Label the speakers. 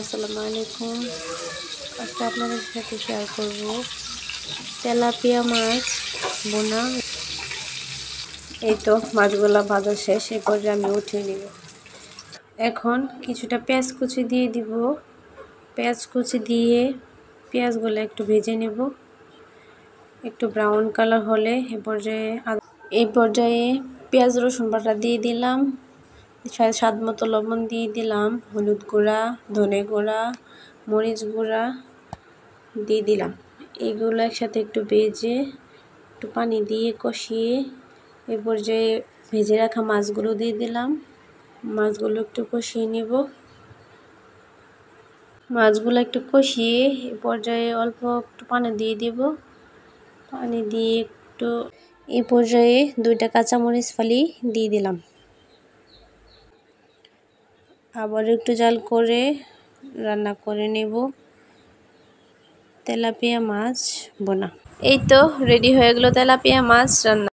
Speaker 1: আসসালামু আলাইকুম। আজকে আপনাদের সাথে শেয়ার করব তেলাপিয়া মাছ বোনা। এই তো মাছগুলা ভাজা শেষ, এই পর্যায়ে আমি উঠিয়ে নিব। এখন কিছুটা পেঁয়াজ কুচি দিয়ে দিব। পেঁয়াজ কুচি দিয়ে পেঁয়াজগুলো একটু ভেজে নেব, একটু ব্রাউন কালার হলে এই পর্যায়ে পেঁয়াজ রসুন বাটা দিয়ে দিলাম। স্বাদ মতো লবণ দিয়ে দিলাম, হলুদ গুঁড়া, ধনে গুঁড়া, মরিচ গুঁড়া দিয়ে দিলাম। এইগুলো একসাথে একটু ভেজে একটু পানি দিয়ে কষিয়ে এই পর্যায়ে ভেজে রাখা মাছগুলো দিয়ে দিলাম। মাছগুলো একটু কষিয়ে নেব। মাছগুলো একটু কষিয়ে এই পর্যায়ে অল্প একটু পানি দিয়ে দিব। পানি দিয়ে একটু এই পর্যায়ে 2টা কাঁচামরিচ ফালি দিয়ে দিলাম। আবার একটু জাল করে রান্না করে নেব তেলাপিয়া মাছ বোনা। এই তো রেডি হয়ে গেল তেলাপিয়া মাছ রান্না।